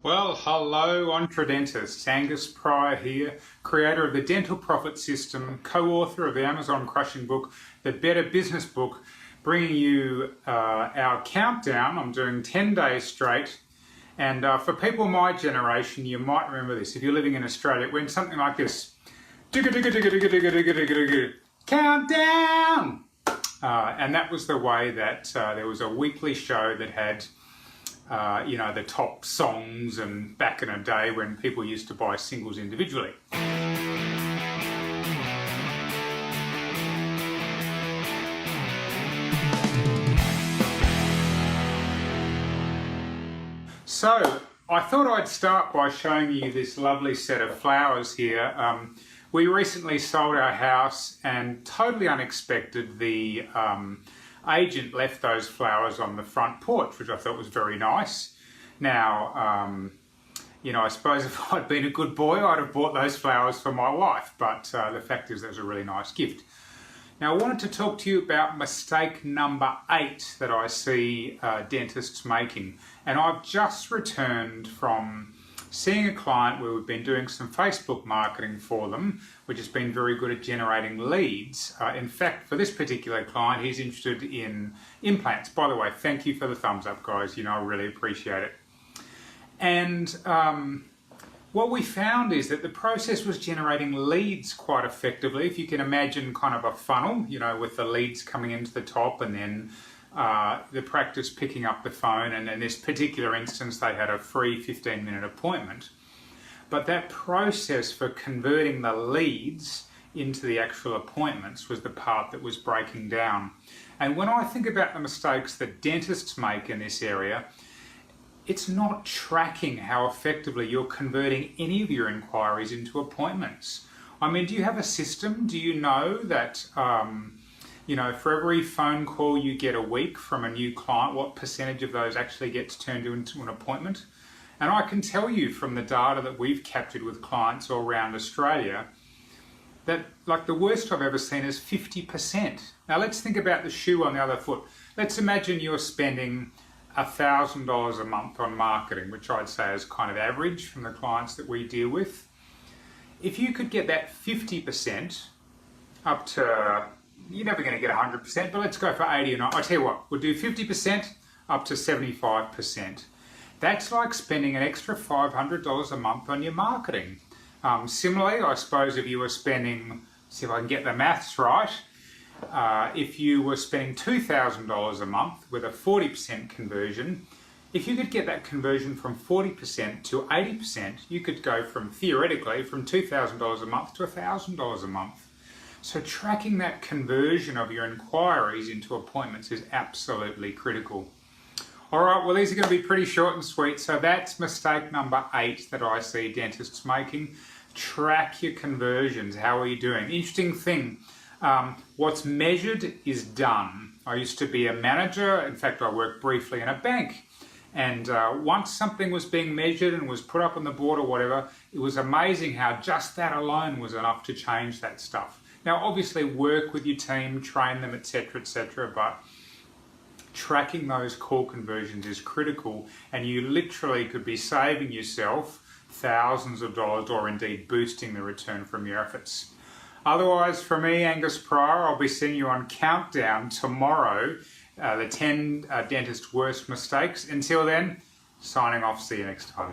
Well, hello, Dentists. Angus Pryor here, creator of the Dental Profit System, co-author of the Amazon crushing book, The Better Business Book, bringing you our countdown. I'm doing 10 days straight. And for people my generation, you might remember this. If you're living in Australia, it went something like this. Countdown! And that was the way that there was a weekly show that had the top songs, and back in a day when people used to buy singles individually. So I thought I'd start by showing you this lovely set of flowers here. We recently sold our house, and totally unexpected, the agent left those flowers on the front porch, which I thought was very nice. Now, I suppose if I'd been a good boy, I'd have bought those flowers for my wife, but the fact is that was a really nice gift. Now, I wanted to talk to you about mistake number 8 that I see dentists making. And I've just returned from seeing a client where we've been doing some Facebook marketing for them, which has been very good at generating leads. In fact, for this particular client, he's interested in implants. By the way, thank you for the thumbs up, guys. I really appreciate it. And what we found is that the process was generating leads quite effectively. If you can imagine kind of a funnel, with the leads coming into the top, and then the practice picking up the phone, and in this particular instance they had a free 15-minute appointment. But that process for converting the leads into the actual appointments was the part that was breaking down. And when I think about the mistakes that dentists make in this area, it's not tracking how effectively you're converting any of your inquiries into appointments. I mean, do you have a system? Do you know that for every phone call you get a week from a new client, what percentage of those actually gets turned into an appointment? And I can tell you from the data that we've captured with clients all around Australia that, like, the worst I've ever seen is 50%. Now let's think about the shoe on the other foot. Let's imagine you're spending $1,000 a month on marketing, which I'd say is kind of average from the clients that we deal with. If you could get that 50% up to, you're never going to get 100%, but let's go for 80 or 90. I tell you what, we'll do 50% up to 75%. That's like spending an extra $500 a month on your marketing. Similarly, I suppose if you were spending, see if I can get the maths right, if you were spending $2,000 a month with a 40% conversion, if you could get that conversion from 40% to 80%, you could go from, theoretically, from $2,000 a month to $1,000 a month. So tracking that conversion of your inquiries into appointments is absolutely critical. All right, well, these are going to be pretty short and sweet. So that's mistake number 8 that I see dentists making. Track your conversions. How are you doing? Interesting thing, what's measured is done. I used to be a manager. In fact, I worked briefly in a bank. And once something was being measured and was put up on the board or whatever, it was amazing how just that alone was enough to change that stuff. Now, obviously, work with your team, train them, etc., but tracking those call conversions is critical, and you literally could be saving yourself thousands of dollars, or indeed boosting the return from your efforts. Otherwise, for me, Angus Pryor, I'll be seeing you on Countdown tomorrow, the 10 dentist worst mistakes. Until then, signing off. See you next time.